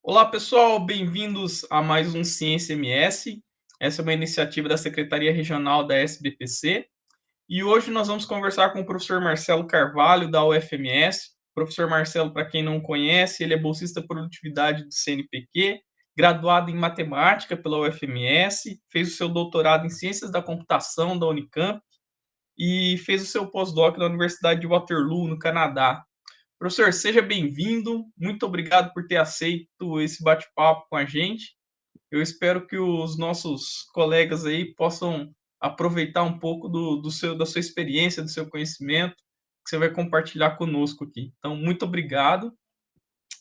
Olá, pessoal, bem-vindos a mais um Ciência MS. Essa é uma iniciativa da Secretaria Regional da SBPC e hoje nós vamos conversar com o professor Marcelo Carvalho, da UFMS. Professor Marcelo, para quem não conhece, ele é bolsista produtividade do CNPq, graduado em matemática pela UFMS, fez o seu doutorado em ciências da computação da Unicamp e fez o seu pós-doc na Universidade de Waterloo, no Canadá. Professor, seja bem-vindo. Muito obrigado por ter aceito esse bate-papo com a gente. Eu espero que os nossos colegas aí possam aproveitar um pouco da sua experiência, do seu conhecimento, que você vai compartilhar conosco aqui. Então, muito obrigado.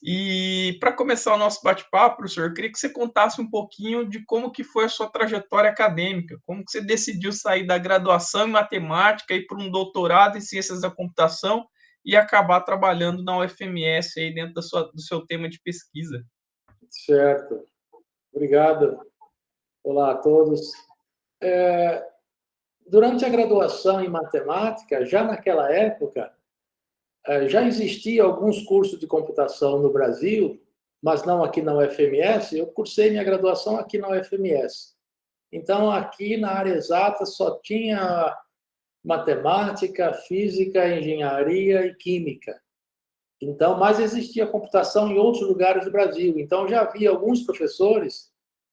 E para começar o nosso bate-papo, professor, eu queria que você contasse um pouquinho de como que foi a sua trajetória acadêmica, como que você decidiu sair da graduação em matemática e para um doutorado em ciências da computação e acabar trabalhando na UFMS aí dentro do seu tema de pesquisa. Certo. Obrigado. Olá a todos. Durante a graduação em matemática, já naquela época, já existia alguns cursos de computação no Brasil, mas não aqui na UFMS. Eu cursei minha graduação aqui na UFMS. Então, aqui na área exata só tinha matemática, física, engenharia e química. Então, mas existia computação em outros lugares do Brasil. Então, já havia alguns professores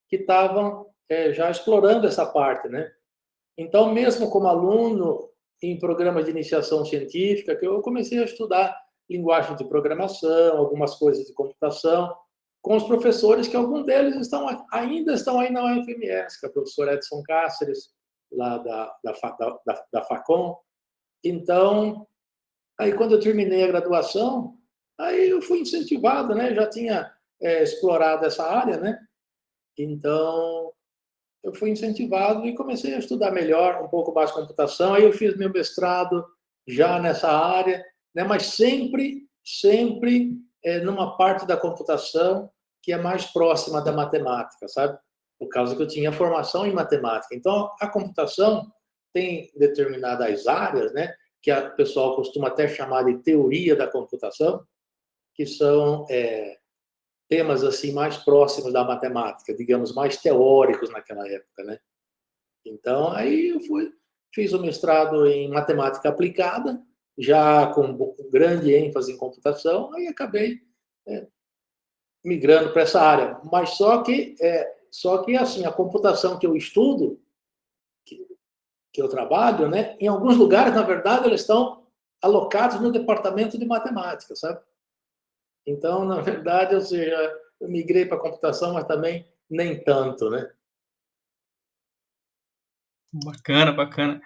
que estavam já explorando essa parte, né? Então, mesmo como aluno em programas de iniciação científica, que eu comecei a estudar linguagem de programação, algumas coisas de computação, com os professores que alguns deles ainda estão aí na UFMS, que é o professor Edson Cáceres, lá da Facom. Então, aí quando eu terminei a graduação, aí eu fui incentivado, né? Já tinha explorado essa área, né? Então, eu fui incentivado e comecei a estudar melhor, um pouco mais computação. Aí eu fiz meu mestrado já nessa área, né? Mas sempre numa parte da computação que é mais próxima da matemática, sabe? Por causa que eu tinha formação em matemática. Então, a computação tem determinadas áreas, né? Que o pessoal costuma até chamar de teoria da computação, que são temas assim mais próximos da matemática, digamos, mais teóricos naquela época, né? Então, aí eu fiz o mestrado em matemática aplicada, já com grande ênfase em computação, aí acabei migrando para essa área. Mas só que assim, a computação que eu estudo, que eu trabalho, né, em alguns lugares, na verdade, eles estão alocados no departamento de matemática, sabe? Então, na verdade, ou seja, eu migrei para a computação, mas também nem tanto, né? Bacana, bacana.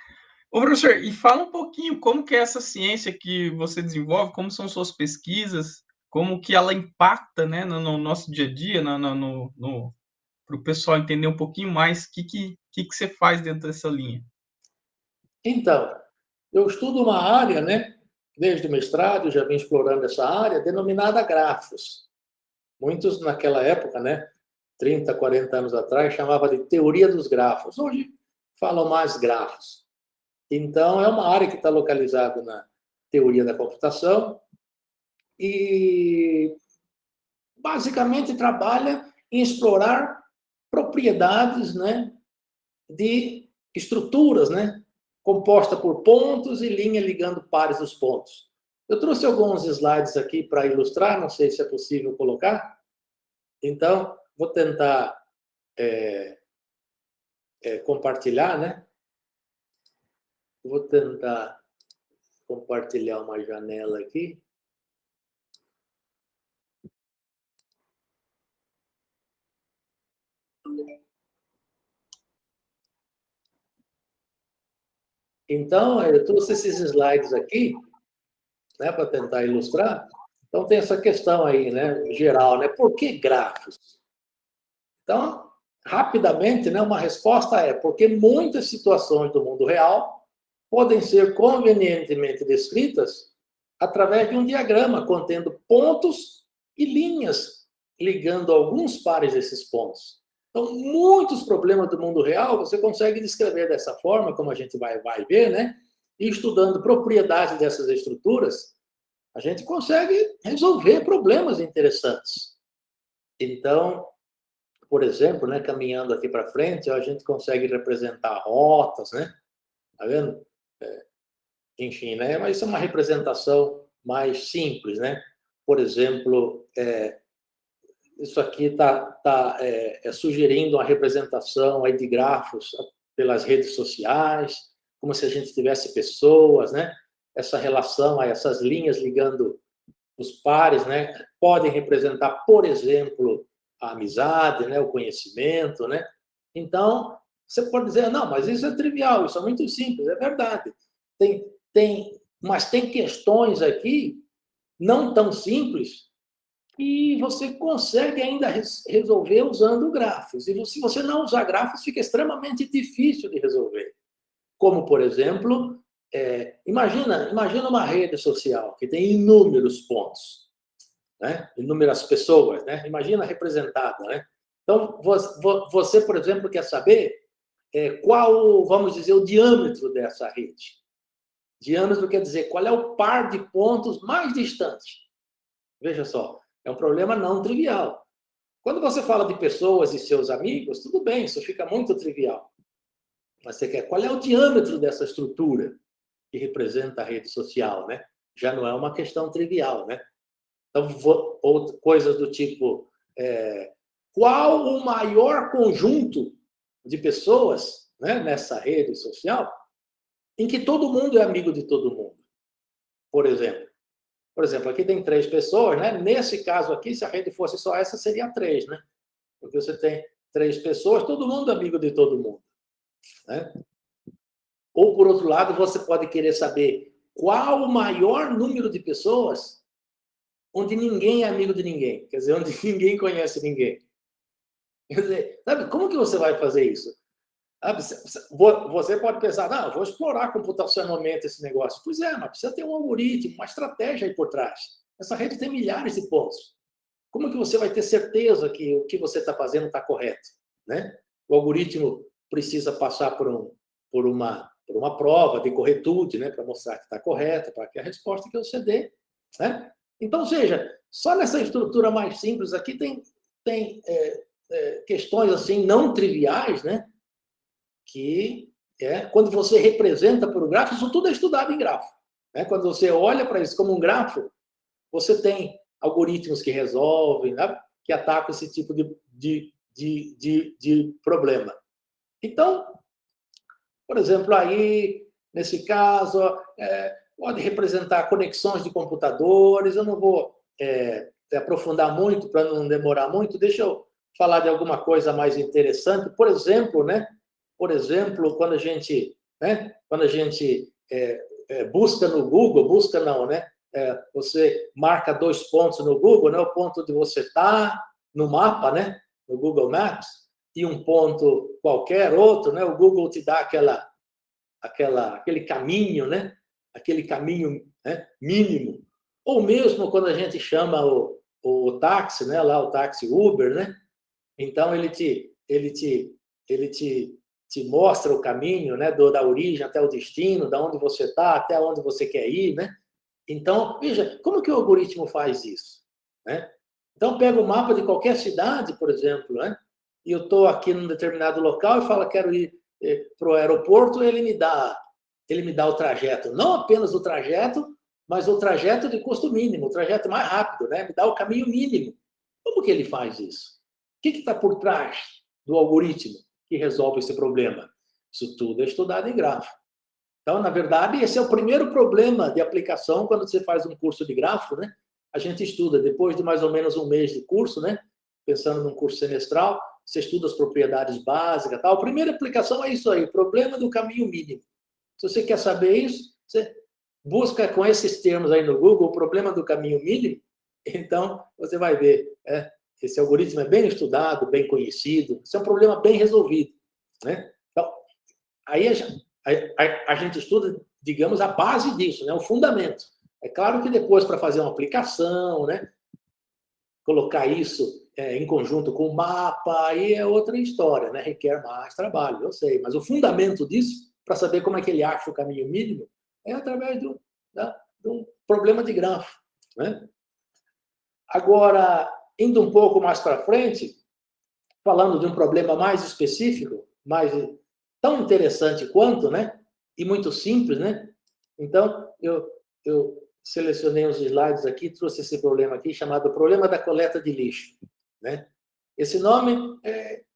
Ô, professor, e fala um pouquinho como que é essa ciência que você desenvolve, como são suas pesquisas, como que ela impacta, né, no nosso dia a dia, para o pessoal entender um pouquinho mais o que você faz dentro dessa linha. Então, eu estudo uma área, né? Desde o mestrado, já vim explorando essa área, denominada grafos. Muitos, naquela época, né? 30, 40 anos atrás, chamava de teoria dos grafos. Hoje falam mais grafos. Então, é uma área que está localizada na teoria da computação e basicamente trabalha em explorar propriedades, né, de estruturas, né, composta por pontos e linha ligando pares dos pontos. Eu trouxe alguns slides aqui para ilustrar, não sei se é possível colocar. Então, vou tentar compartilhar, né? Vou tentar compartilhar uma janela aqui. Então, eu trouxe esses slides aqui, né, para tentar ilustrar. Então, tem essa questão aí, né, geral, né? Por que grafos? Então, rapidamente, né, uma resposta é porque muitas situações do mundo real podem ser convenientemente descritas através de um diagrama contendo pontos e linhas ligando alguns pares desses pontos. Então, muitos problemas do mundo real você consegue descrever dessa forma, como a gente vai ver, né? E estudando propriedades dessas estruturas, a gente consegue resolver problemas interessantes. Então, por exemplo, né, caminhando aqui para frente, a gente consegue representar rotas, né? Tá vendo? Enfim, né? Mas isso é uma representação mais simples, né? Por exemplo, isso aqui está sugerindo uma representação aí de grafos pelas redes sociais, como se a gente tivesse pessoas, né? Essa relação, essas linhas ligando os pares, né? Podem representar, por exemplo, a amizade, né? O conhecimento, né? Então, você pode dizer, não, mas isso é trivial, isso é muito simples, é verdade. Mas tem questões aqui não tão simples e você consegue ainda resolver usando grafos. E se você não usar grafos, fica extremamente difícil de resolver. Como, por exemplo, imagina uma rede social que tem inúmeros pontos, né? Inúmeras pessoas, né? Imagina representada, né? Então, você, por exemplo, quer saber qual, vamos dizer, o diâmetro dessa rede. Diâmetro quer dizer qual é o par de pontos mais distante. Veja só, é um problema não trivial. Quando você fala de pessoas e seus amigos, tudo bem, isso fica muito trivial. Mas você quer qual é o diâmetro dessa estrutura que representa a rede social, né? Já não é uma questão trivial, né? Então, coisas do tipo, qual o maior conjunto de pessoas, né, nessa rede social em que todo mundo é amigo de todo mundo, por exemplo. Por exemplo, aqui tem 3 pessoas, né? Nesse caso aqui, se a rede fosse só essa, seria 3, né? Porque você tem 3 pessoas, todo mundo é amigo de todo mundo, né? Ou, por outro lado, você pode querer saber qual o maior número de pessoas onde ninguém é amigo de ninguém, quer dizer, onde ninguém conhece ninguém. Quer dizer, sabe, como que você vai fazer isso? Você pode pensar, não, eu vou explorar computacionalmente esse negócio. Pois é, mas precisa ter um algoritmo, uma estratégia aí por trás. Essa rede tem milhares de pontos. Como que você vai ter certeza que o que você está fazendo está correto, né? O algoritmo precisa passar por uma prova de corretude, né, para mostrar que está correto, para que a resposta que você dê, né? Então, seja, só nessa estrutura mais simples aqui tem questões assim não triviais, né? Que quando você representa por um grafo, isso tudo é estudado em grafo, né? Quando você olha para isso como um grafo, você tem algoritmos que resolvem, né? Que atacam esse tipo de problema. Então, por exemplo, aí, nesse caso, pode representar conexões de computadores. Eu não vou aprofundar muito para não demorar muito. Deixa eu falar de alguma coisa mais interessante. Por exemplo, né? Por exemplo, quando a gente busca no Google, busca não, né? Você marca 2 pontos no Google, né? O ponto onde você está no mapa, né? No Google Maps, e um ponto qualquer outro, né? O Google te dá aquele caminho, né? Aquele caminho, né, mínimo. Ou mesmo quando a gente chama o táxi, né? Lá o táxi Uber, né? Então ele te mostra o caminho, né? Da origem até o destino, da onde você está até onde você quer ir, né? Então, veja, como que o algoritmo faz isso, né? Então, pega o mapa de qualquer cidade, por exemplo, né? E eu estou aqui num determinado local e falo, quero ir para o aeroporto, ele me dá o trajeto, não apenas o trajeto, mas o trajeto de custo mínimo, o trajeto mais rápido, né? Me dá o caminho mínimo. Como que ele faz isso? O que está por trás do algoritmo que resolve esse problema? Isso tudo é estudado em grafo. Então, na verdade, esse é o primeiro problema de aplicação quando você faz um curso de grafo, né? A gente estuda, depois de mais ou menos um mês de curso, né? Pensando num curso semestral, você estuda as propriedades básicas, tal. A primeira aplicação é isso aí, o problema do caminho mínimo. Se você quer saber isso, você busca com esses termos aí no Google, o problema do caminho mínimo, então você vai ver, esse algoritmo é bem estudado, bem conhecido, esse é um problema bem resolvido, né? Então, aí a gente estuda, digamos, a base disso, né? O fundamento. É claro que depois, para fazer uma aplicação, né? Colocar isso em conjunto com o mapa, aí é outra história, né? Requer mais trabalho, eu sei. Mas o fundamento disso, para saber como é que ele acha o caminho mínimo, é através de um problema de grafo, né? Agora, Indo um pouco mais para frente, falando de um problema mais específico, mais tão interessante quanto, né? E muito simples, né? Então, eu selecionei uns slides aqui, trouxe esse problema aqui, chamado Problema da Coleta de Lixo, né? Esse nome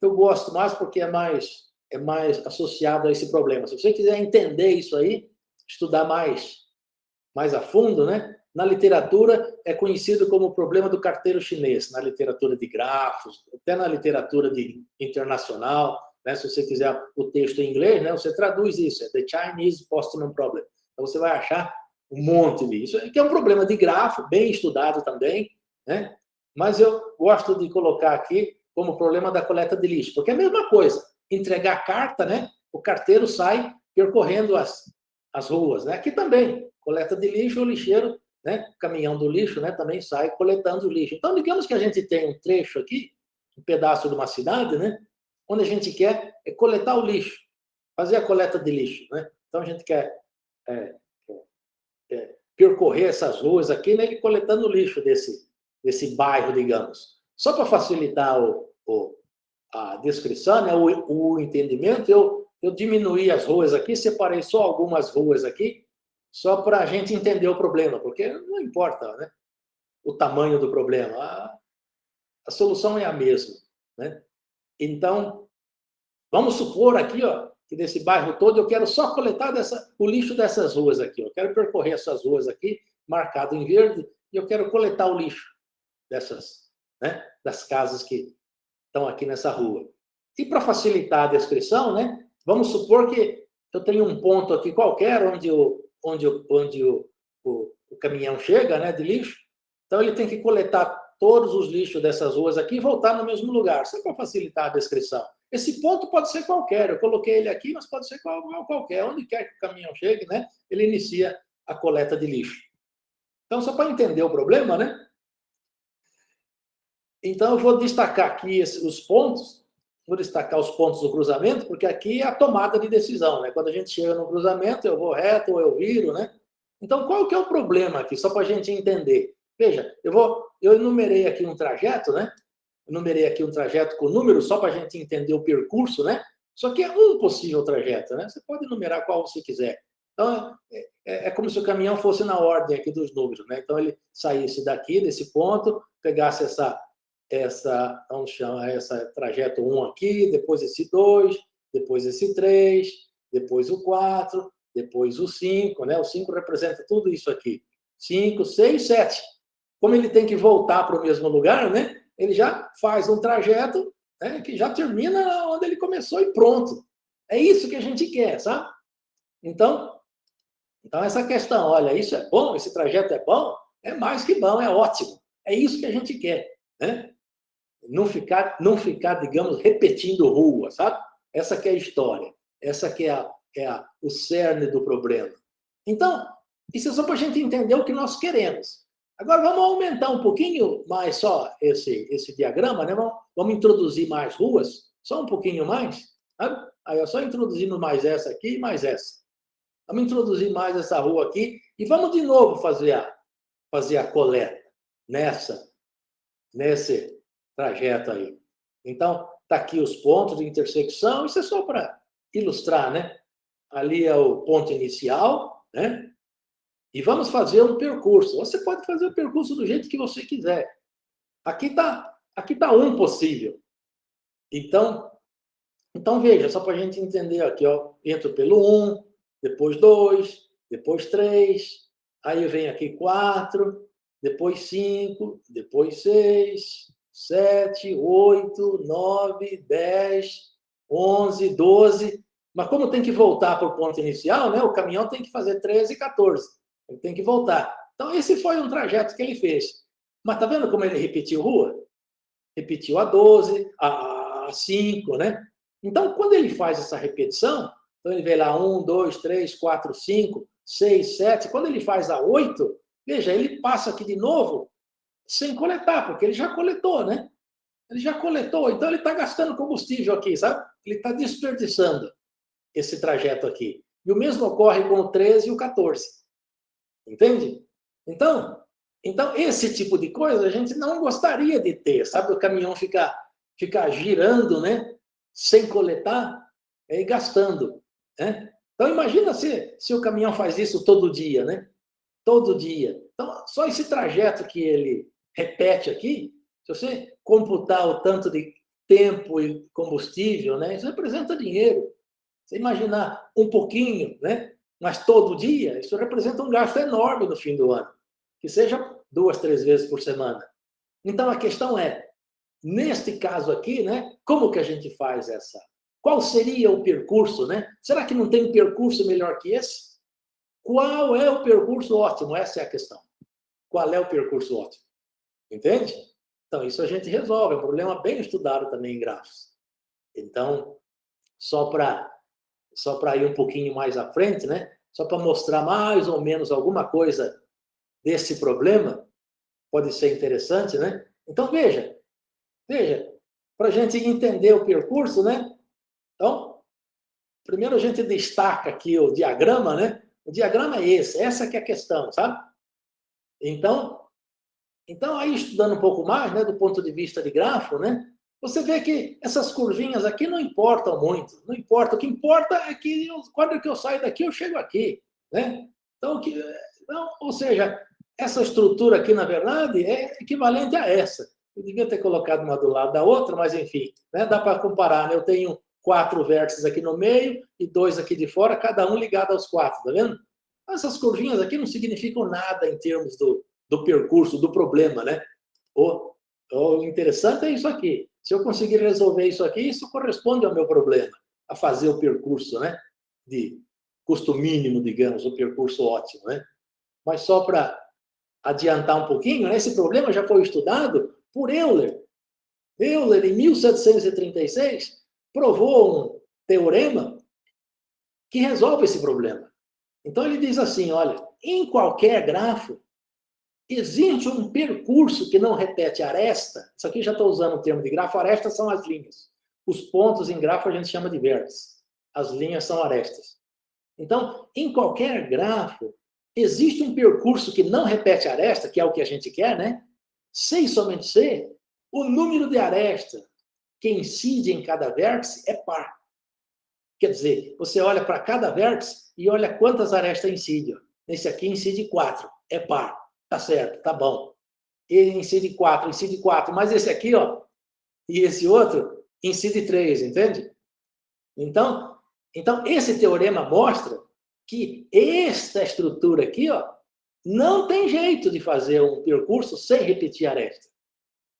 eu gosto mais porque é mais associado a esse problema. Se você quiser entender isso aí, estudar mais a fundo, né? Na literatura é conhecido como o problema do carteiro chinês, na literatura de grafos, até na literatura internacional, né? Se você quiser o texto em inglês, né? Você traduz isso, é The Chinese Postman Problem. Então você vai achar um monte disso, que é um problema de grafo, bem estudado também, né? Mas eu gosto de colocar aqui como problema da coleta de lixo, porque é a mesma coisa, entregar a carta, né? O carteiro sai percorrendo as ruas, né? Aqui também, coleta de lixo, o lixeiro, né? O caminhão do lixo, né? Também sai coletando o lixo. Então, digamos que a gente tem um trecho aqui, um pedaço de uma cidade, né? Onde a gente quer coletar o lixo, fazer a coleta de lixo, né? Então, a gente quer percorrer essas ruas aqui, né? E coletando o lixo desse bairro, digamos. Só para facilitar a descrição, né? O entendimento, eu diminuí as ruas aqui, separei só algumas ruas aqui, só para a gente entender o problema, porque não importa, né, o tamanho do problema, a solução é a mesma, né? Então, vamos supor aqui, ó, que nesse bairro todo eu quero só coletar o lixo dessas ruas aqui, eu quero percorrer essas ruas aqui, marcado em verde, e eu quero coletar o lixo né, das casas que estão aqui nessa rua. E para facilitar a descrição, né, vamos supor que eu tenho um ponto aqui qualquer onde o caminhão chega, né, de lixo. Então ele tem que coletar todos os lixos dessas ruas aqui e voltar no mesmo lugar, só para facilitar a descrição. Esse ponto pode ser qualquer, eu coloquei ele aqui, mas pode ser qualquer, onde quer que o caminhão chegue, né, ele inicia a coleta de lixo. Então, só para entender o problema, né? Então, eu vou destacar aqui os pontos, vou destacar os pontos do cruzamento, porque aqui é a tomada de decisão, né? Quando a gente chega no cruzamento, eu vou reto ou eu viro, né? Então, qual que é o problema aqui, só para a gente entender? Veja, eu enumerei aqui um trajeto, né? Enumerei aqui um trajeto com números, só para a gente entender o percurso, né? Só que é um possível trajeto, né? Você pode enumerar qual você quiser. Então, é como se o caminhão fosse na ordem aqui dos números, né? Então, ele saísse daqui, desse ponto, pegasse vamos chamar essa trajeto 1 aqui, depois esse 2, depois esse 3, depois o 4, depois o 5, né? O 5 representa tudo isso aqui. 5, 6, 7. Como ele tem que voltar para o mesmo lugar, né? Ele já faz um trajeto, né, que já termina onde ele começou e pronto. É isso que a gente quer, sabe? Então essa questão, olha, isso é bom, esse trajeto é bom, é mais que bom, é ótimo. É isso que a gente quer, né? Não ficar, digamos, repetindo rua, sabe? Essa que é a história. Essa que é o cerne do problema. Então, isso é só para a gente entender o que nós queremos. Agora, vamos aumentar um pouquinho mais só esse diagrama, né? Vamos introduzir mais ruas, só um pouquinho mais. Sabe? Aí, eu só introduzindo mais essa aqui e mais essa. Vamos introduzir mais essa rua aqui e vamos de novo fazer a coleta nesse trajeto aí. Então, está aqui os pontos de intersecção, isso é só para ilustrar, né? Ali é o ponto inicial, né? E vamos fazer um percurso. Você pode fazer o percurso do jeito que você quiser. Aqui tá um possível. Então veja, só para a gente entender aqui, ó, entro pelo 1, depois 2, depois 3, aí vem aqui 4, depois 5, depois 6, 7, 8, 9, 10, 11, 12. Mas como tem que voltar para o ponto inicial, né? O caminhão tem que fazer 13 e 14. Ele tem que voltar. Então, esse foi um trajeto que ele fez. Mas tá vendo como ele repetiu rua? Repetiu a 12, a 5, né? Então, quando ele faz essa repetição, então ele vê lá 1, 2, 3, 4, 5, 6, 7. Quando ele faz a 8, veja, ele passa aqui de novo sem coletar, porque ele já coletou, né? Ele já coletou, então ele está gastando combustível aqui, sabe? Ele está desperdiçando esse trajeto aqui. E o mesmo ocorre com o 13 e o 14. Entende? Então, Então, esse tipo de coisa a gente não gostaria de ter, sabe? O caminhão ficar girando, né? Sem coletar e gastando, né? Então, imagina se o caminhão faz isso todo dia, né? Todo dia. Então, só esse trajeto que ele repete aqui, se você computar o tanto de tempo e combustível, né? Isso representa dinheiro. Você imaginar um pouquinho, né? Mas todo dia, isso representa um gasto enorme no fim do ano. Que seja 2, 3 vezes por semana. Então, a questão é, neste caso aqui, né? Como que a gente faz essa? Qual seria o percurso, né? Será que não tem um percurso melhor que esse? Qual é o percurso ótimo? Essa é a questão. Qual é o percurso ótimo? Entende? Então, isso a gente resolve. É um problema bem estudado também em grafos. Então, só para ir um pouquinho mais à frente, né? Só para mostrar mais ou menos alguma coisa desse problema, pode ser interessante, né? Então, veja, para a gente entender o percurso, né? Então, primeiro a gente destaca aqui o diagrama, né? O diagrama é esse, essa que é a questão, sabe? Então aí estudando um pouco mais, né, do ponto de vista de grafo, né? Você vê que essas curvinhas aqui não importam muito, não importa. O que importa é que quando eu saio daqui, eu chego aqui, né? Então, ou seja, essa estrutura aqui, na verdade, é equivalente a essa. Eu devia ter colocado uma do lado da outra, mas enfim, né? Dá para comparar, né? Eu tenho 4 vértices aqui no meio e 2 aqui de fora, cada um ligado aos 4, tá vendo? Essas curvinhas aqui não significam nada em termos do percurso, do problema, né? O interessante é isso aqui. Se eu conseguir resolver isso aqui, isso corresponde ao meu problema, a fazer o percurso, né? De custo mínimo, digamos, o percurso ótimo, né? Mas só para adiantar um pouquinho, né? Esse problema já foi estudado por Euler. Euler, em 1736, provou um teorema que resolve esse problema. Então, ele diz assim, olha, em qualquer grafo, existe um percurso que não repete aresta. Isso aqui já estou usando o termo de grafo. Arestas são as linhas. Os pontos em grafo a gente chama de vértices. As linhas são arestas. Então, em qualquer grafo, existe um percurso que não repete aresta, que é o que a gente quer, né? Se e somente se, o número de arestas que incide em cada vértice é par. Quer dizer, você olha para cada vértice e olha quantas arestas incide. Nesse aqui incide 4, é par. Tá certo, tá bom. Ele incide 4, mas esse aqui, ó, e esse outro, incide 3, entende? Então, esse teorema mostra que esta estrutura aqui, ó, não tem jeito de fazer um percurso sem repetir aresta.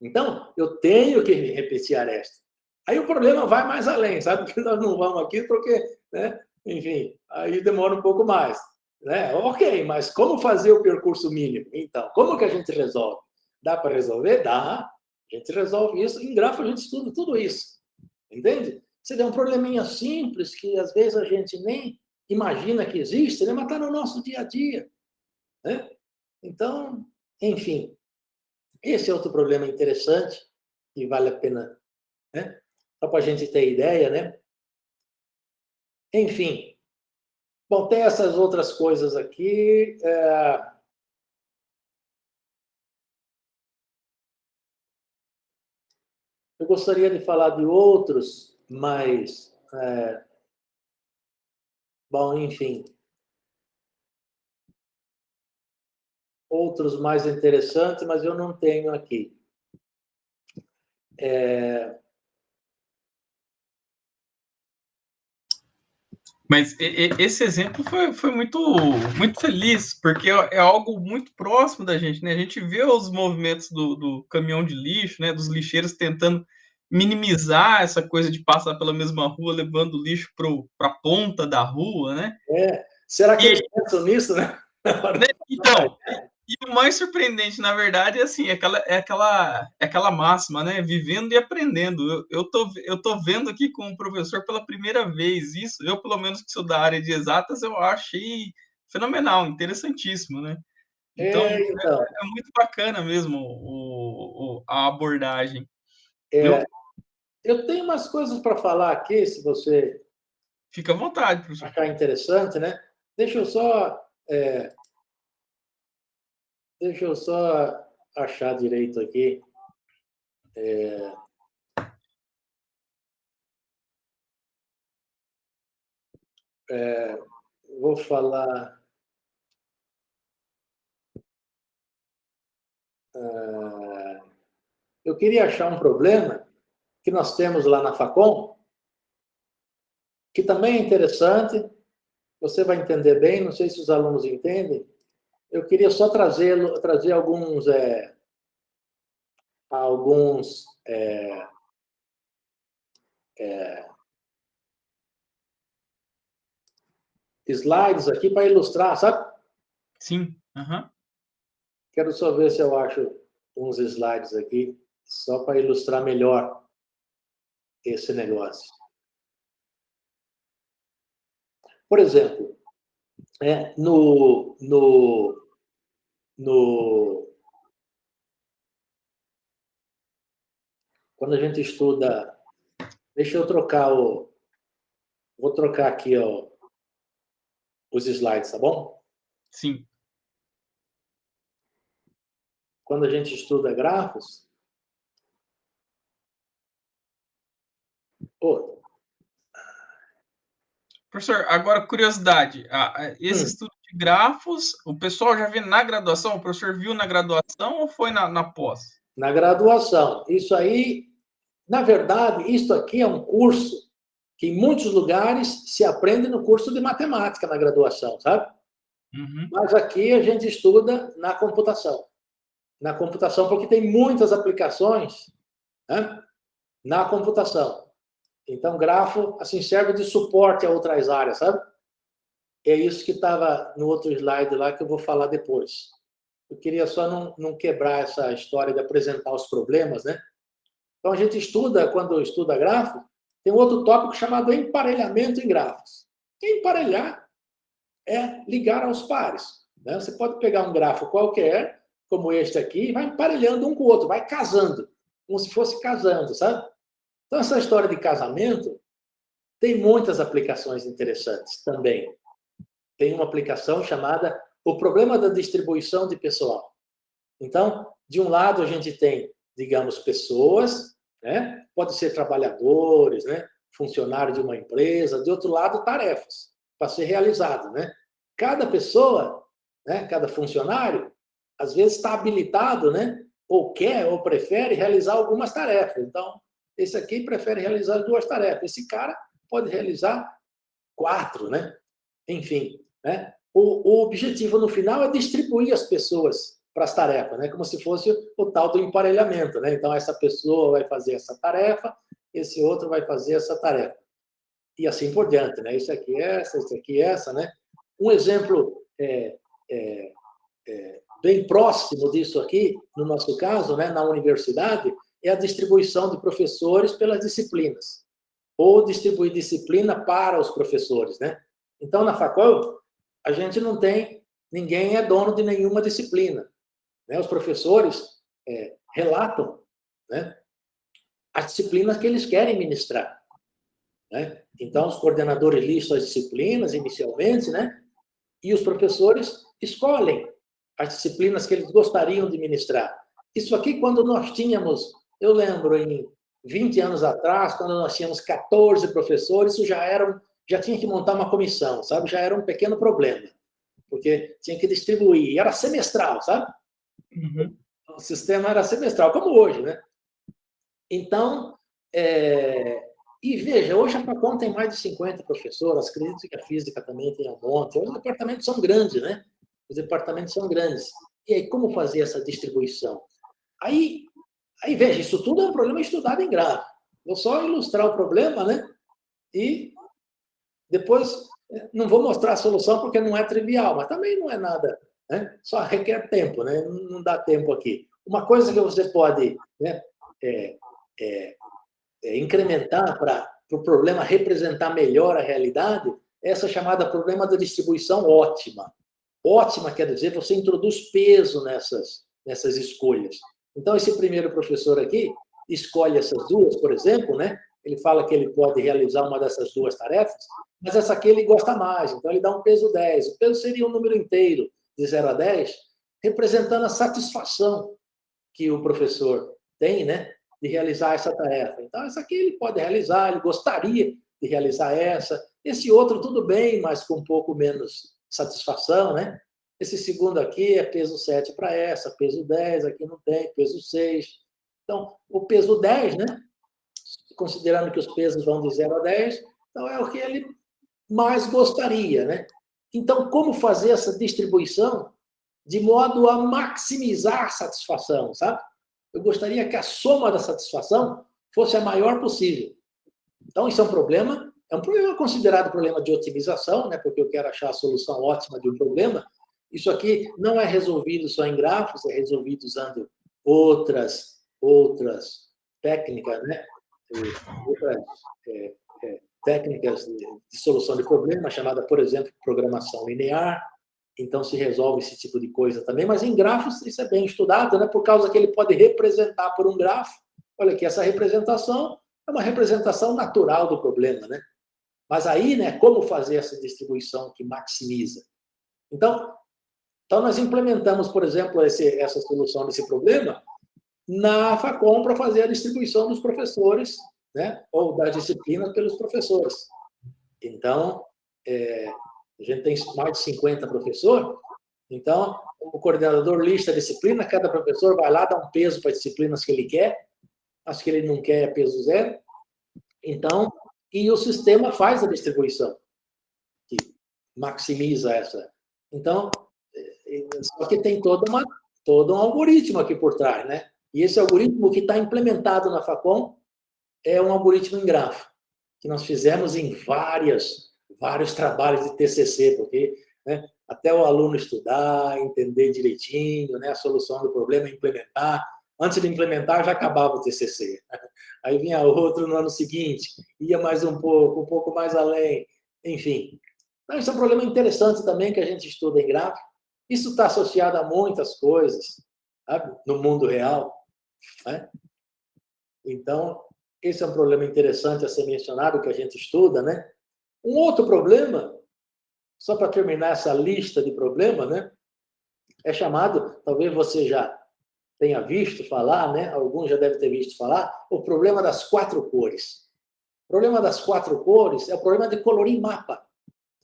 Então, eu tenho que repetir aresta. Aí o problema vai mais além, sabe? Porque nós não vamos aqui porque, né? Enfim, aí demora um pouco mais. Né? Ok, mas como fazer o percurso mínimo? Então, como que a gente resolve? Dá para resolver? Dá. A gente resolve isso. Em grafo a gente estuda tudo isso. Entende? Você vê um probleminha simples que às vezes a gente nem imagina que existe, né? Mas está no nosso dia a dia. Né? Então, enfim, esse é outro problema interessante que vale a pena, né? Só para a gente ter ideia, né? Enfim, bom, tem essas outras coisas aqui. Eu gostaria de falar de outros, mas, bom, enfim, outros mais interessantes, mas eu não tenho aqui. Mas esse exemplo foi muito feliz, porque é algo muito próximo da gente, né? A gente vê os movimentos do caminhão de lixo, né? Dos lixeiros tentando minimizar essa coisa de passar pela mesma rua, levando lixo para a ponta da rua, né? Será que eles pensam nisso, né? Então, e o mais surpreendente, na verdade, é assim, aquela máxima, né? Vivendo e aprendendo. Eu tô vendo aqui com o professor pela primeira vez isso. Eu, pelo menos, que sou da área de exatas, eu achei fenomenal, interessantíssimo, né? Então, é muito bacana mesmo a abordagem. Eu tenho umas coisas para falar aqui, se você Fica à vontade, professor. achar interessante, né? Deixa eu só Deixa eu só achar direito aqui. Vou falar. Eu queria achar um problema que nós temos lá na Facom, que também é interessante. Você vai entender bem, não sei se os alunos entendem. Eu queria só trazer alguns slides aqui para ilustrar, sabe? Sim. Uhum. Quero só ver se eu acho uns slides aqui, só para ilustrar melhor esse negócio. Por exemplo, quando a gente estuda... Deixa eu trocar Vou trocar aqui os slides, tá bom? Sim. Quando a gente estuda grafos... Professor, agora curiosidade. Esse estudo de grafos, o pessoal já vê na graduação? O professor viu na graduação ou foi na pós? Na graduação. Isso aí, na verdade, isso aqui é um curso que em muitos lugares se aprende no curso de matemática na graduação, sabe? Uhum. Mas aqui a gente estuda na computação. Na computação, porque tem muitas aplicações, né, na computação. Então, grafo, assim, serve de suporte a outras áreas, sabe? É isso que estava no outro slide lá, que eu vou falar depois. Eu queria só não quebrar essa história de apresentar os problemas, né? Então, a gente estuda, quando estuda grafo, tem um outro tópico chamado emparelhamento em grafos. Emparelhar é ligar aos pares, né? Você pode pegar um grafo qualquer, como este aqui, e vai emparelhando um com o outro, vai casando, como se fosse casando, sabe? Então, essa história de casamento tem muitas aplicações interessantes também. Tem uma aplicação chamada o problema da distribuição de pessoal. Então, de um lado, a gente tem, digamos, pessoas, né? Pode ser trabalhadores, né? Funcionário de uma empresa. De outro lado, tarefas para ser realizado, né? Cada pessoa, né? Cada funcionário, às vezes está habilitado, né? Ou quer ou prefere realizar algumas tarefas. Então, esse aqui prefere realizar 2 tarefas. Esse cara pode realizar 4, né? Enfim, né? O objetivo no final é distribuir as pessoas para as tarefas, né? Como se fosse o tal do emparelhamento, né? Então, essa pessoa vai fazer essa tarefa, esse outro vai fazer essa tarefa. E assim por diante, né? Isso aqui é essa, isso aqui é essa, né? Um exemplo bem próximo disso aqui, no nosso caso, né, na universidade, é a distribuição de professores pelas disciplinas, ou distribuir disciplina para os professores, né? Então, na Facol, a gente não tem, ninguém é dono de nenhuma disciplina, né? Os professores relatam, né, as disciplinas que eles querem ministrar, né? Então, os coordenadores listam as disciplinas inicialmente, né? E os professores escolhem as disciplinas que eles gostariam de ministrar. Isso aqui, quando nós tínhamos, eu lembro, em 20 anos atrás, quando nós tínhamos 14 professores, isso já tinha que montar uma comissão, sabe? Já era um pequeno problema, porque tinha que distribuir, era semestral, sabe? Uhum. O sistema era semestral, como hoje, né? Então, e veja, hoje a Facom tem mais de 50 professores, acredito que a física também tem um monte, os departamentos são grandes, né? Os departamentos são grandes. E aí, como fazer essa distribuição? Aí veja, isso tudo é um problema estudado em grafo. Vou só ilustrar o problema, né? E depois não vou mostrar a solução porque não é trivial, mas também não é nada, né? Só requer tempo, né? Não dá tempo aqui. Uma coisa que você pode, né, incrementar para o problema representar melhor a realidade é essa chamada problema da distribuição ótima. Ótima quer dizer você introduz peso nessas escolhas. Então, esse primeiro professor aqui escolhe essas duas, por exemplo, né? Ele fala que ele pode realizar uma dessas 2 tarefas, mas essa aqui ele gosta mais, então ele dá um peso 10. O peso seria um número inteiro, de 0 a 10, representando a satisfação que o professor tem, né, de realizar essa tarefa. Então, essa aqui ele pode realizar, ele gostaria de realizar essa. Esse outro, tudo bem, mas com um pouco menos satisfação, né? Esse segundo aqui é peso 7 para essa, peso 10, aqui não tem, peso 6. Então, o peso 10, né? Considerando que os pesos vão de 0 a 10, então é o que ele mais gostaria, né? Então, como fazer essa distribuição de modo a maximizar a satisfação, sabe? Eu gostaria que a soma da satisfação fosse a maior possível. Então, isso é um problema considerado problema de otimização, né? Porque eu quero achar a solução ótima de um problema. Isso aqui não é resolvido só em grafos, é resolvido usando outras técnicas, né? Outras técnicas de solução de problema, chamada, por exemplo, programação linear. Então, se resolve esse tipo de coisa também. Mas em grafos, isso é bem estudado, né? Por causa que ele pode representar por um grafo. Olha aqui, essa representação é uma representação natural do problema, né? Mas aí, né, como fazer essa distribuição que maximiza? Então nós implementamos, por exemplo, essa solução desse problema na Facom para fazer a distribuição dos professores, né, ou das disciplinas pelos professores. Então, a gente tem mais de 50 professores, então o coordenador lista a disciplina, cada professor vai lá, dá um peso para as disciplinas que ele quer, as que ele não quer é peso 0. Então, e o sistema faz a distribuição, que maximiza essa. Então, só que tem todo um algoritmo aqui por trás, né? E esse algoritmo que está implementado na Facom é um algoritmo em grafo, que nós fizemos em vários trabalhos de TCC, porque, né, até o aluno estudar, entender direitinho, né, a solução do problema, implementar. Antes de implementar, já acabava o TCC. Aí vinha outro no ano seguinte, ia mais um pouco mais além, enfim. Então, isso é um problema interessante também que a gente estuda em gráfico. Isso está associado a muitas coisas, sabe, no mundo real, né? Então, esse é um problema interessante a ser mencionado, que a gente estuda, né? Um outro problema, só para terminar essa lista de problemas, né? É chamado, talvez você já tenha visto falar, né? Alguns já devem ter visto falar, o problema das 4 cores. O problema das 4 cores é o problema de colorir mapa.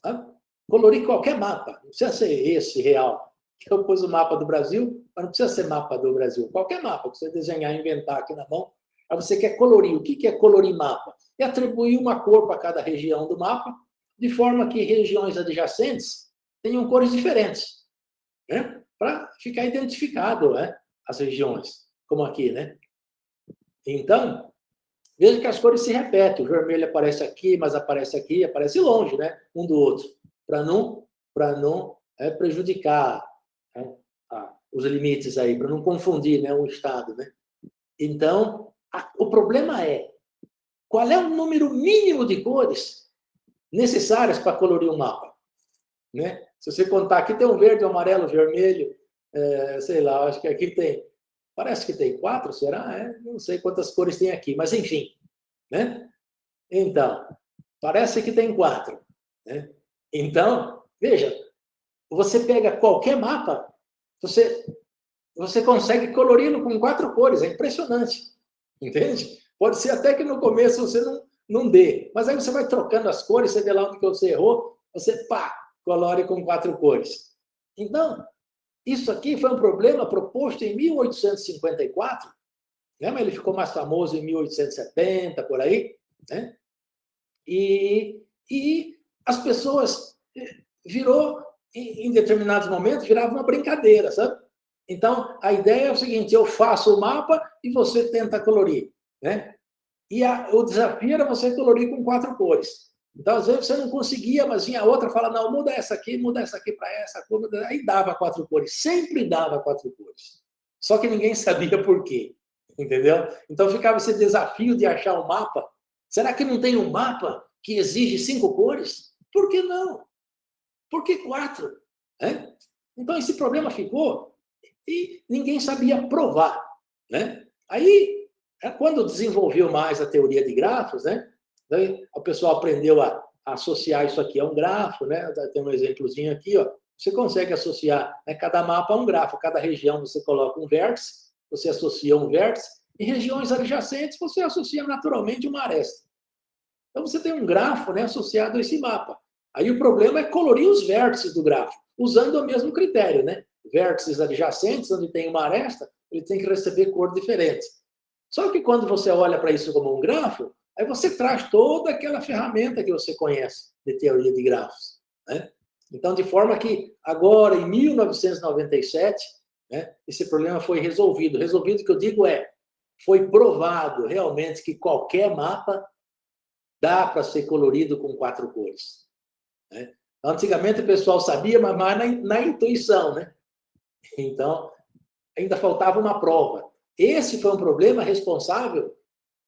Tá? Colorir qualquer mapa, não precisa ser esse real. Eu pus o mapa do Brasil, mas não precisa ser mapa do Brasil. Qualquer mapa que você desenhar, inventar aqui na mão, aí você quer colorir. O que é colorir mapa? É atribuir uma cor para cada região do mapa, de forma que regiões adjacentes tenham cores diferentes, né? Para ficar identificado, né, as regiões, como aqui, né? Então, veja que as cores se repetem. O vermelho aparece aqui, mas aparece longe, né, um do outro, para não prejudicar, né, os limites aí, para não confundir, né, um estado, né? Então, o problema é qual é o número mínimo de cores necessárias para colorir um mapa, né? Se você contar, aqui tem um verde, um amarelo, vermelho, sei lá, acho que aqui tem, parece que tem 4, será? Não sei quantas cores tem aqui, mas enfim, né? Então, parece que tem 4, né? Então, veja, você pega qualquer mapa, você consegue colori-lo com 4 cores, é impressionante, entende? Pode ser até que no começo você não dê, mas aí você vai trocando as cores, você vê lá onde que você errou, você, colore com 4 cores. Então, isso aqui foi um problema proposto em 1854, né? Mas ele ficou mais famoso em 1870, por aí, né? E as pessoas virou, em determinados momentos, virava uma brincadeira, sabe? Então, a ideia é o seguinte, eu faço o mapa e você tenta colorir, né? E o desafio era você colorir com 4 cores. Então, às vezes, você não conseguia, mas vinha outra, fala, não, muda essa aqui para essa cor, aí dava 4 cores, sempre dava 4 cores. Só que ninguém sabia por quê, entendeu? Então, ficava esse desafio de achar um mapa. Será que não tem um mapa que exige 5 cores? Por que não? Por que 4? Né? Então, esse problema ficou e ninguém sabia provar, né? Aí, quando desenvolveu mais a teoria de grafos, né? Daí, o pessoal aprendeu a associar isso aqui a um grafo, né? Tem um exemplozinho aqui, ó. você consegue associar, né, cada mapa a um grafo, cada região você coloca um vértice, você associa um vértice, e regiões adjacentes você associa naturalmente uma aresta. Então você tem um grafo, né, associado a esse mapa. Aí o problema é colorir os vértices do grafo, usando o mesmo critério, né? Vértices adjacentes, onde tem uma aresta, ele tem que receber cor diferente. Só que quando você olha para isso como um grafo, aí você traz toda aquela ferramenta que você conhece de teoria de grafos, né? Então, de forma que agora, em 1997, né, esse problema foi resolvido. Resolvido, que eu digo foi provado realmente que qualquer mapa dá para ser colorido com 4 cores, né? Antigamente o pessoal sabia, mas mais na intuição, né? Então, ainda faltava uma prova. Esse foi um problema responsável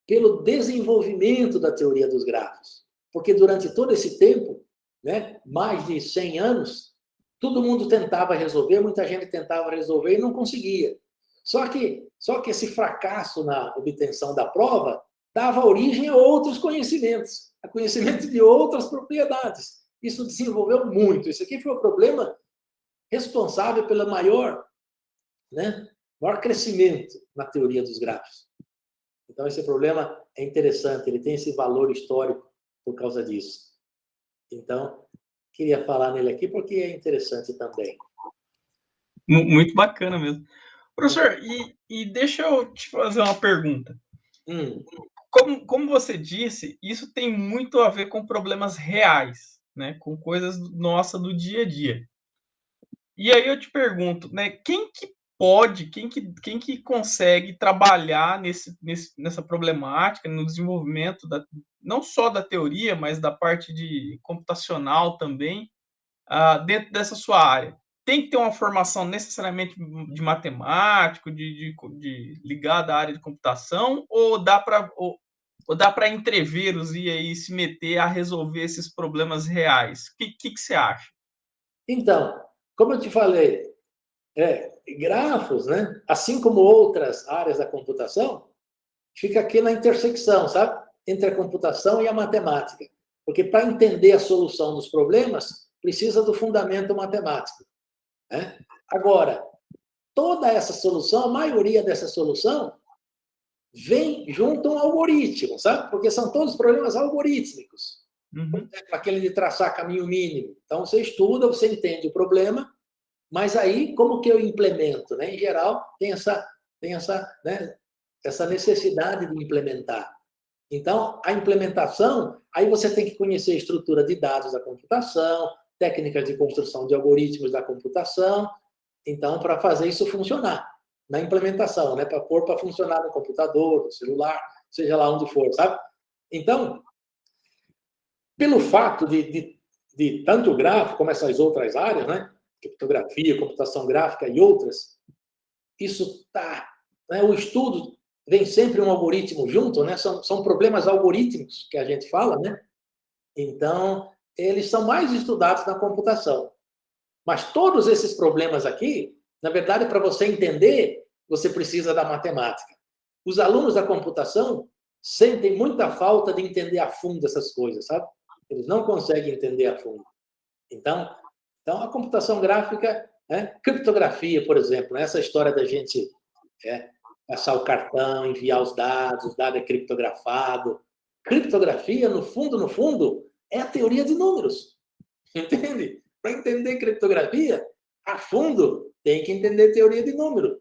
pelo desenvolvimento da teoria dos grafos. Porque durante todo esse tempo, né, mais de 100 anos, todo mundo tentava resolver, muita gente tentava resolver e não conseguia. Só que esse fracasso na obtenção da prova dava origem a outros conhecimentos, a conhecimento de outras propriedades. Isso desenvolveu muito. Isso aqui foi o problema responsável pelo maior crescimento na teoria dos grafos. Então, esse problema é interessante, ele tem esse valor histórico por causa disso. Então, queria falar nele aqui porque é interessante também. Muito bacana mesmo. Professor, e deixa eu te fazer uma pergunta. Como você disse, isso tem muito a ver com problemas reais, né? Com coisas nossas do dia a dia. E aí eu te pergunto, né? Quem que consegue trabalhar nessa problemática, no desenvolvimento não só da teoria, mas da parte de computacional também, dentro dessa sua área? Tem que ter uma formação necessariamente de matemático, de ligada à área de computação, ou dá para entreveiros e aí se meter a resolver esses problemas reais? O que você acha? Então, como eu te falei, grafos, né, assim como outras áreas da computação, fica aqui na intersecção, sabe? Entre a computação e a matemática. Porque para entender a solução dos problemas, precisa do fundamento matemático, né? Agora, toda essa solução, a maioria dessa solução, vem junto a um algoritmo, sabe? Porque são todos problemas algorítmicos. Por exemplo, aquele de traçar caminho mínimo. Então, você estuda, você entende o problema, mas aí, como que eu implemento, né? Em geral, tem essa necessidade de implementar. Então, a implementação, aí você tem que conhecer a estrutura de dados da computação, técnicas de construção de algoritmos da computação, então, para fazer isso funcionar na implementação, né? Para pôr para funcionar no computador, no celular, seja lá onde for, sabe? Então, pelo fato de tanto o gráfico como essas outras áreas, né? Criptografia, computação gráfica e outras, isso está, né? O estudo vem sempre um algoritmo junto, né? São problemas algorítmicos que a gente fala, né? Então, eles são mais estudados na computação. Mas todos esses problemas aqui, na verdade, para você entender, você precisa da matemática. Os alunos da computação sentem muita falta de entender a fundo essas coisas, sabe? Eles não conseguem entender a fundo. Então a computação gráfica, né? Criptografia, por exemplo, né? Essa história da gente passar o cartão, enviar os dados, o dado é criptografado. Criptografia, no fundo, é a teoria de números. Entende? Para entender criptografia, a fundo, tem que entender teoria de número.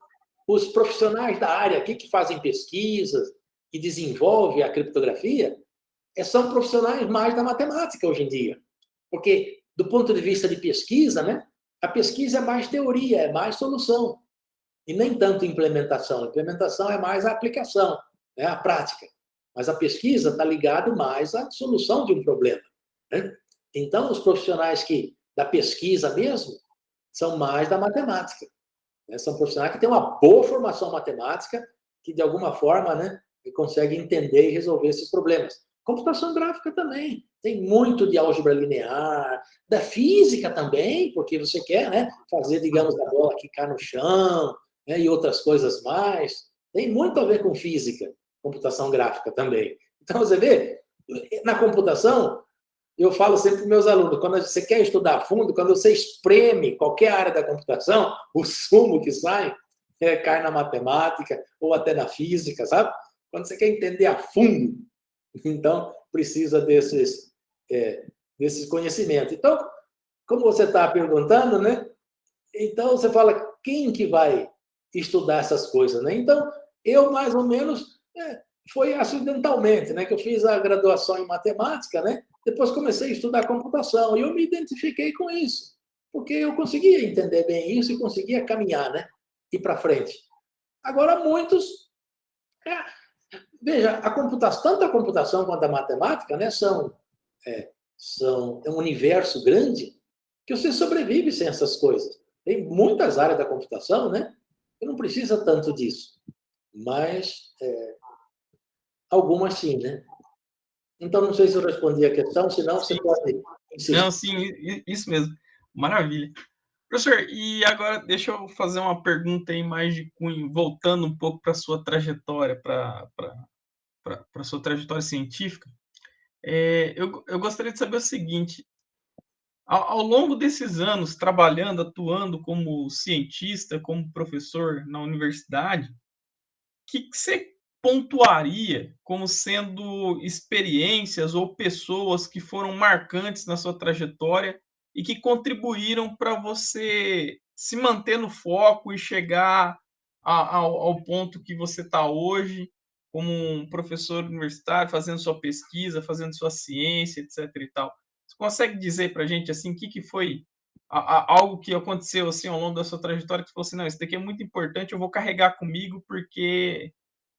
Os profissionais da área aqui que fazem pesquisas, que desenvolvem a criptografia, são profissionais mais da matemática hoje em dia. Porque, do ponto de vista de pesquisa, né, a pesquisa é mais teoria, é mais solução. E nem tanto implementação. A implementação é mais a aplicação, né, a prática. Mas a pesquisa está ligada mais à solução de um problema, né? Então, os profissionais da pesquisa mesmo são mais da matemática, né? São profissionais que têm uma boa formação matemática, que de alguma forma, né, conseguem entender e resolver esses problemas. Computação gráfica também tem muito de álgebra linear, da física também, porque você quer, né, fazer, digamos, a bola quicar no chão, né, e outras coisas mais. Tem muito a ver com física, computação gráfica também. Então, você vê, na computação, eu falo sempre para os meus alunos, quando você quer estudar a fundo, quando você espreme qualquer área da computação, o sumo que sai cai na matemática ou até na física, sabe? Quando você quer entender a fundo, então precisa desses conhecimentos. Então, como você está perguntando, né? Então você fala, quem que vai estudar essas coisas, né? Então, eu mais ou menos foi acidentalmente, né? Que eu fiz a graduação em matemática, né? Depois comecei a estudar computação e eu me identifiquei com isso, porque eu conseguia entender bem isso e conseguia caminhar, né? Ir para frente. Agora, muitos... veja, a computação, tanto a computação quanto a matemática, né? É um universo grande que você sobrevive sem essas coisas. Tem muitas áreas da computação, né? Que não precisa tanto disso. Mas algumas sim, né? Então, não sei se eu respondi a questão, senão sim. Você pode insistir. Não, sim, isso mesmo. Maravilha. Professor, e agora deixa eu fazer uma pergunta aí mais de cunho, voltando um pouco para a sua trajetória, para a sua trajetória científica. Eu gostaria de saber o seguinte: ao longo desses anos, trabalhando, atuando como cientista, como professor na universidade, que você pontuaria como sendo experiências ou pessoas que foram marcantes na sua trajetória e que contribuíram para você se manter no foco e chegar ao ponto que você está hoje, como um professor universitário, fazendo sua pesquisa, fazendo sua ciência, etc. e tal. Você consegue dizer para a gente assim, o que foi algo que aconteceu assim ao longo da sua trajetória que você falou assim, não, isso daqui é muito importante, eu vou carregar comigo porque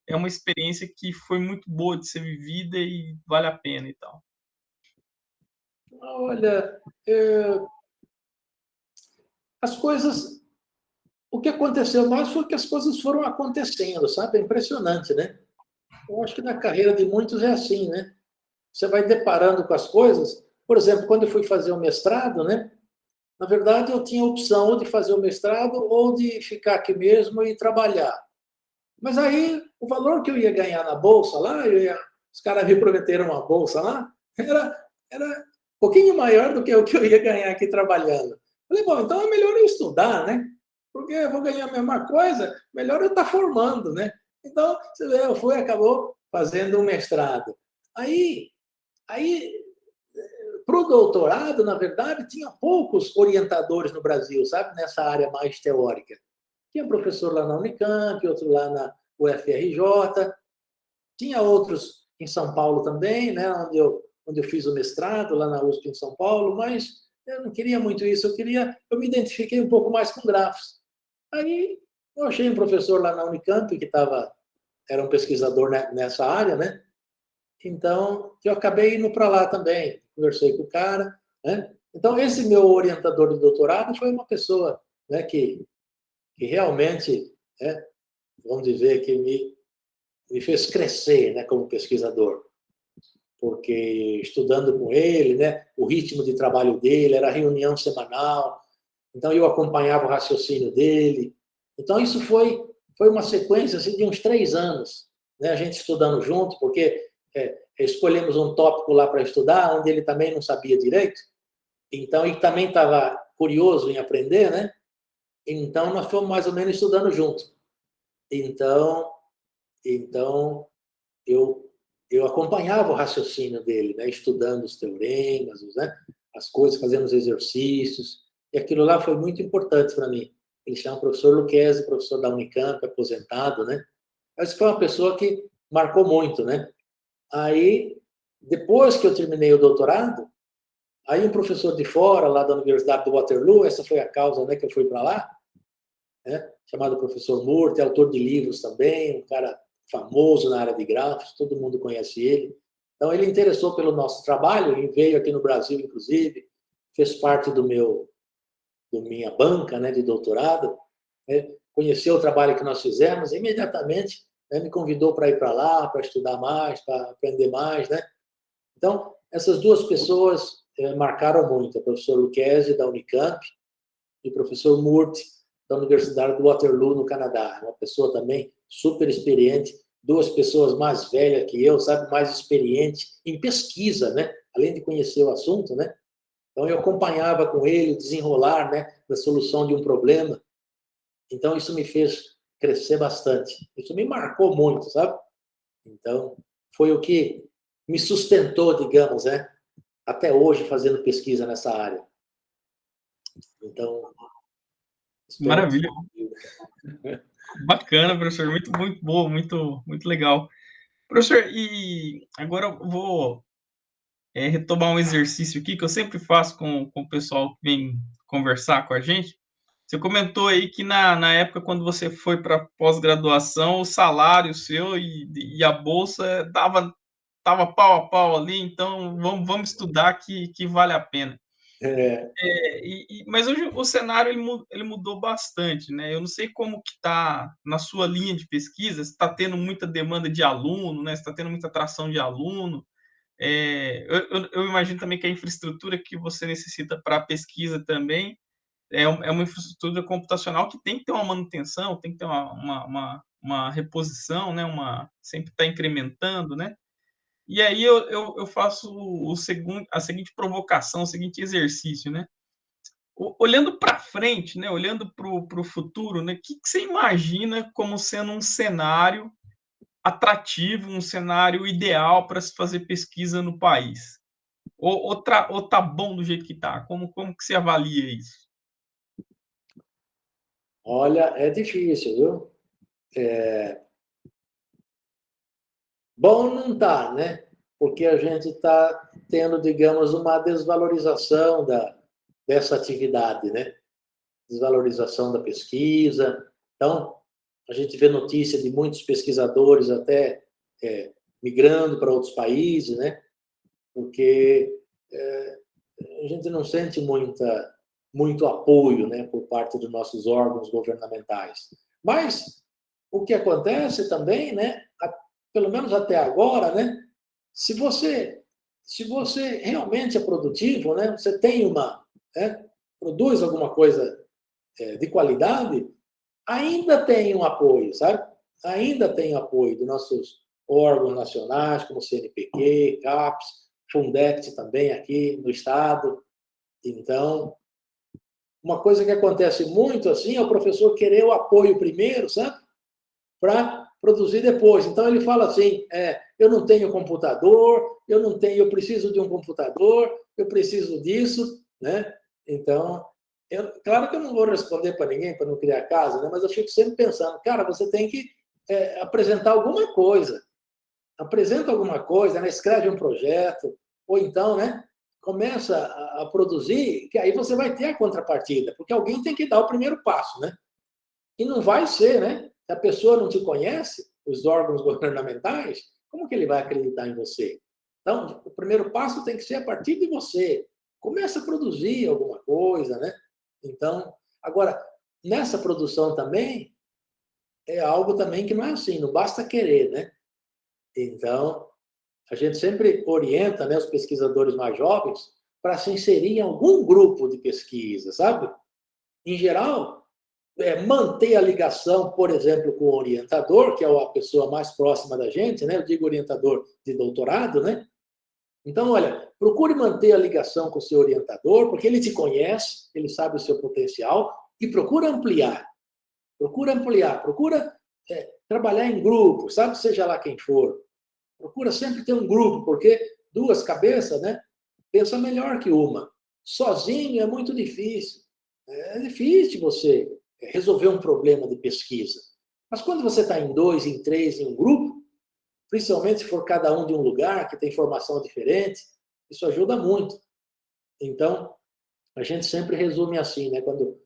é uma experiência que foi muito boa de ser vivida e vale a pena e tal. Olha, as coisas... O que aconteceu mais foi que as coisas foram acontecendo, sabe? É impressionante, né? Eu acho que na carreira de muitos é assim, né? Você vai deparando com as coisas. Por exemplo, quando eu fui fazer o mestrado, né? Na verdade, eu tinha a opção ou de fazer o mestrado ou de ficar aqui mesmo e trabalhar. Mas aí, o valor que eu ia ganhar na bolsa lá, os caras me prometeram uma bolsa lá, era um pouquinho maior do que o que eu ia ganhar aqui trabalhando. Falei, bom, então é melhor eu estudar, né? Porque eu vou ganhar a mesma coisa, melhor eu estar formando, né? Então, você vê, eu fui acabou fazendo um mestrado. Aí para o doutorado, na verdade, tinha poucos orientadores no Brasil, sabe? Nessa área mais teórica. Tinha professor lá na Unicamp, outro lá na UFRJ, tinha outros em São Paulo também, né? Onde eu fiz o mestrado, lá na USP em São Paulo, mas eu não queria muito isso, eu me identifiquei um pouco mais com grafos. Aí eu achei um professor lá na Unicamp que era um pesquisador nessa área, né? Então, eu acabei indo para lá também, conversei com o cara, né? Então, esse meu orientador de doutorado foi uma pessoa, né, que realmente, né, vamos dizer, que me fez crescer, né, como pesquisador, porque estudando com ele, né, o ritmo de trabalho dele era reunião semanal, então eu acompanhava o raciocínio dele. Então, isso foi uma sequência assim, de uns 3 anos, né, a gente estudando junto, porque escolhemos um tópico lá para estudar, onde ele também não sabia direito, então ele também estava curioso em aprender, né? Então nós fomos mais ou menos estudando junto. Então eu acompanhava o raciocínio dele, né? Estudando os teoremas, né? As coisas, fazendo os exercícios, e aquilo lá foi muito importante para mim. Ele chama o professor Lucchesi, professor da Unicamp, aposentado, né? Mas foi uma pessoa que marcou muito, né? Aí, depois que eu terminei o doutorado, aí um professor de fora, lá da Universidade de Waterloo, essa foi a causa, né, que eu fui para lá, né, chamado professor Murti, autor de livros também, um cara famoso na área de grafos, todo mundo conhece ele. Então, ele interessou pelo nosso trabalho e veio aqui no Brasil, inclusive, fez parte da minha banca, né, de doutorado, né, conheceu o trabalho que nós fizemos, e imediatamente, né, me convidou para ir para lá, para estudar mais, para aprender mais, né? Então, essas duas pessoas marcaram muito, o professor Lucchesi, da Unicamp, e o professor Murti, da Universidade de Waterloo, no Canadá. Uma pessoa também super experiente, duas pessoas mais velhas que eu, sabe, mais experiente em pesquisa, né? além de conhecer o assunto, né? Então, eu acompanhava com ele o desenrolar, né, da solução de um problema. Então, isso me fez crescer bastante. Isso me marcou muito, sabe? Então, foi o que me sustentou, digamos, né, até hoje fazendo pesquisa nessa área. Então, espero Maravilha. que... Bacana, professor. Muito, muito bom, muito, muito legal. Professor, e agora eu vou retomar um exercício aqui que eu sempre faço com o pessoal que vem conversar com a gente. Você comentou aí que na época, quando você foi para pós-graduação, o salário seu e a bolsa tava pau a pau ali, então vamos estudar que vale a pena. É, Mas hoje o cenário ele mudou bastante, né? Eu não sei como que está na sua linha de pesquisa, se está tendo muita demanda de aluno, né? Se está tendo muita atração de aluno. Eu imagino também que a infraestrutura que você necessita para a pesquisa também é uma infraestrutura computacional que tem que ter uma manutenção, tem que ter uma reposição, né? Sempre está incrementando, né? E aí eu faço a seguinte provocação, o seguinte exercício, né? Olhando para frente, né? Olhando para o futuro, né? Que você imagina como sendo um cenário atrativo, um cenário ideal para se fazer pesquisa no país? Ou tá bom do jeito que tá? Como que você avalia isso? olha, é difícil, viu? Bom não tá, né? Porque a gente está tendo, digamos, uma desvalorização dessa atividade, né? Desvalorização da pesquisa. Então, a gente vê notícia de muitos pesquisadores até migrando para outros países, né? Porque a gente não sente muito apoio, né, por parte dos nossos órgãos governamentais. Mas o que acontece também, né, pelo menos até agora, né, se você se você realmente é produtivo, né, você tem produz alguma coisa de qualidade, ainda tem um apoio, sabe? Ainda tem apoio dos nossos órgãos nacionais, como o CNPq, CAPES, Fundect também aqui no estado. Então, uma coisa que acontece muito assim é o professor querer o apoio primeiro, sabe? Para produzir depois. Então ele fala assim: eu não tenho computador, eu preciso de um computador, eu preciso disso, né? Então, claro que eu não vou responder para ninguém para não criar casa, né? Mas eu fico sempre pensando, cara, você tem que apresentar alguma coisa. Apresenta alguma coisa, né? Escreve um projeto, ou então, né? Começa a produzir, que aí você vai ter a contrapartida, porque alguém tem que dar o primeiro passo, né? E não vai ser, né? Se a pessoa não te conhece, os órgãos governamentais, como que ele vai acreditar em você? Então, o primeiro passo tem que ser a partir de você. Começa a produzir alguma coisa, né? Então, agora, nessa produção também, é algo também que não é assim, não basta querer, né? Então, a gente sempre orienta, né, os pesquisadores mais jovens para se inserir em algum grupo de pesquisa, sabe? Em geral, manter a ligação, por exemplo, com o orientador, que é a pessoa mais próxima da gente, né? Eu digo orientador de doutorado, né? Então, olha, procure manter a ligação com o seu orientador, porque ele te conhece, ele sabe o seu potencial, e procura trabalhar em grupo, sabe? Seja lá quem for. Procura sempre ter um grupo, porque duas cabeças, né? Pensa melhor que uma. Sozinho é muito difícil. É difícil você resolver um problema de pesquisa. Mas quando você está em dois, em três, em um grupo, principalmente se for cada um de um lugar, que tem formação diferente, isso ajuda muito. Então, a gente sempre resume assim, né? Quando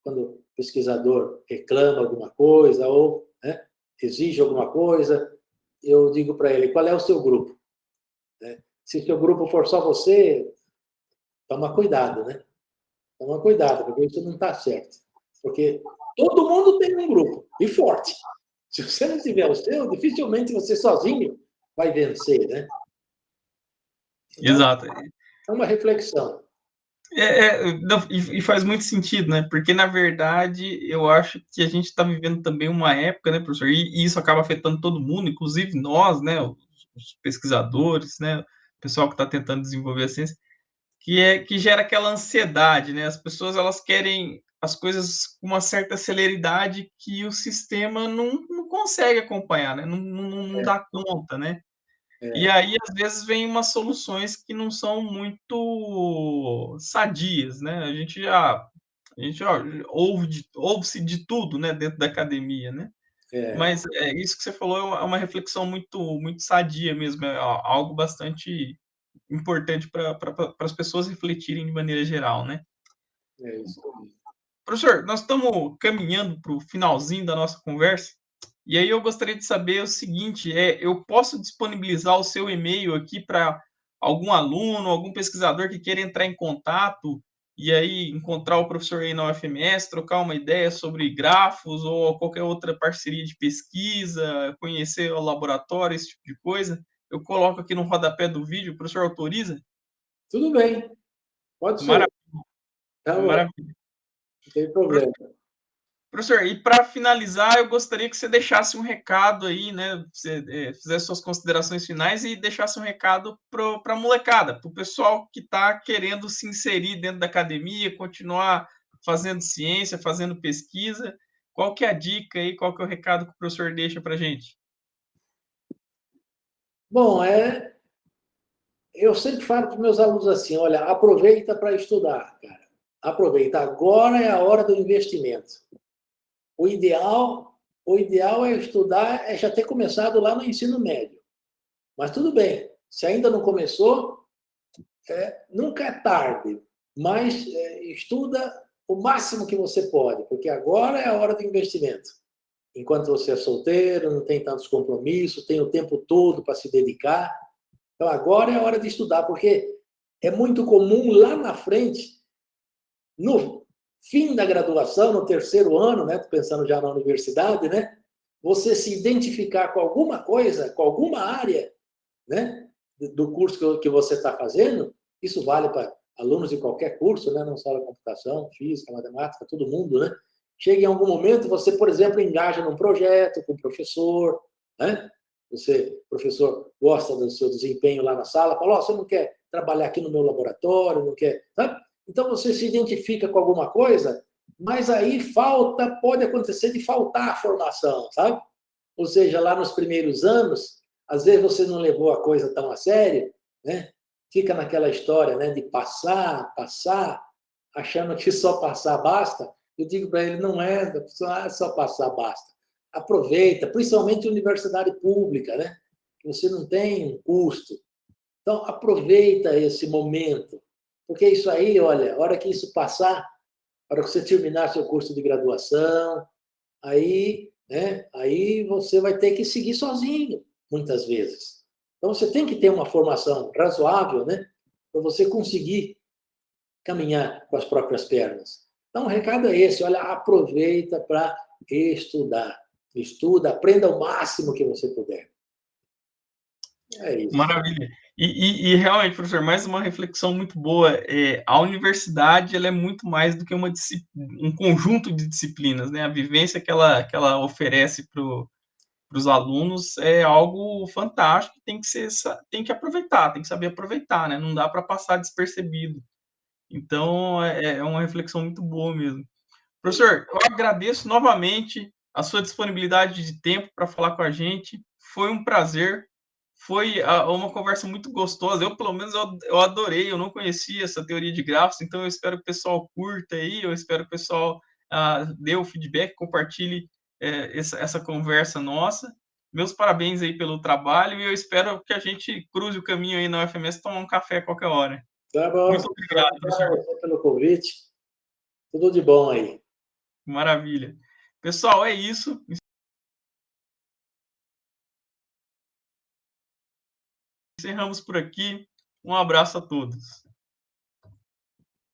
o pesquisador reclama alguma coisa ou exige alguma coisa, eu digo para ele, qual é o seu grupo? Se o seu grupo for só você, toma cuidado, né? Toma cuidado, porque isso não está certo. Porque todo mundo tem um grupo, e forte. Se você não tiver o seu, dificilmente você sozinho vai vencer, né? Então, Exato. é uma reflexão. E faz muito sentido, né? Porque, na verdade, eu acho que a gente está vivendo também uma época, né, professor? E isso acaba afetando todo mundo, inclusive nós, né, os pesquisadores, né? pessoal que está tentando desenvolver a ciência, que gera aquela ansiedade, né? As pessoas elas querem as coisas com uma certa celeridade que o sistema não consegue acompanhar, né? Não É, dá conta, né? E é, aí, às vezes, vem umas soluções que não são muito sadias, né? A gente ouve-se de tudo, né, dentro da academia, né? é, Mas isso que você falou é uma reflexão muito sadia mesmo, é algo bastante importante para as pessoas refletirem de maneira geral, né? é isso aí. Professor, nós estamos caminhando para o finalzinho da nossa conversa, e aí eu gostaria de saber o seguinte, eu posso disponibilizar o seu e-mail aqui para algum aluno, algum pesquisador que queira entrar em contato, e aí encontrar o professor aí na UFMS, trocar uma ideia sobre grafos ou qualquer outra parceria de pesquisa, conhecer o laboratório, esse tipo de coisa. Eu coloco aqui no rodapé do vídeo, o professor autoriza? Tudo bem, pode ser. Maravilha, Tá bom, maravilha. não tem problema. Professor, e para finalizar, eu gostaria que você deixasse um recado aí, né? Você fizesse suas considerações finais e deixasse um recado para a molecada, para o pessoal que está querendo se inserir dentro da academia, continuar fazendo ciência, fazendo pesquisa. Qual que é a dica aí? Qual que é o recado que o professor deixa para a gente? Bom, eu sempre falo para os meus alunos assim, olha, aproveita para estudar, cara. Aproveita, agora é a hora do investimento. O ideal, o ideal é estudar, é já ter começado lá no ensino médio. Mas tudo bem, se ainda não começou, nunca é tarde, mas estuda o máximo que você pode, porque agora é a hora do investimento. Enquanto você é solteiro, não tem tantos compromissos, tem o tempo todo para se dedicar. Então agora é a hora de estudar, porque é muito comum lá na frente, no fim da graduação, no terceiro ano, né, pensando já na universidade, né, você se identificar com alguma coisa, com alguma área, né, do curso que você está fazendo. Isso vale para alunos de qualquer curso, né, não só da computação, física, matemática, todo mundo, né? Chega em algum momento, você, por exemplo, engaja num projeto com o professor, né? Você, professor, gosta do seu desempenho lá na sala, fala, você não quer trabalhar aqui no meu laboratório, não quer, sabe? Então você se identifica com alguma coisa, mas aí pode acontecer de faltar a formação, sabe? Ou seja, lá nos primeiros anos, às vezes você não levou a coisa tão a sério, né? Fica naquela história, né, de passar, achando que só passar basta. Eu digo para ele, não é só passar basta. Aproveita, principalmente universidade pública, né? Que você não tem um custo. Então, aproveita esse momento, porque isso aí, olha, a hora que isso passar, a hora que você terminar seu curso de graduação, aí, né, aí você vai ter que seguir sozinho, muitas vezes. Então, você tem que ter uma formação razoável, né, para você conseguir caminhar com as próprias pernas. Então, o recado é esse, olha, aproveita para estudar. Estuda, aprenda o máximo que você puder. É isso. Maravilha. E realmente, professor, mais uma reflexão muito boa. A universidade ela é muito mais do que um conjunto de disciplinas, né? A vivência que ela oferece para os alunos é algo fantástico, tem que aproveitar, tem que saber aproveitar, né? Não dá para passar despercebido. Então, é uma reflexão muito boa mesmo. Professor, eu agradeço novamente a sua disponibilidade de tempo para falar com a gente. Foi um prazer. Foi uma conversa muito gostosa. Eu, pelo menos, eu adorei. Eu não conhecia essa teoria de grafos, então eu espero que o pessoal curta aí. Eu espero que o pessoal dê o feedback, compartilhe essa conversa nossa. Meus parabéns aí pelo trabalho e eu espero que a gente cruze o caminho aí na UFMS tomar um café a qualquer hora. Tá bom. Muito obrigado, Obrigado professor. a você pelo convite. Tudo de bom aí. Maravilha. Pessoal, é isso. Encerramos por aqui. Um abraço a todos.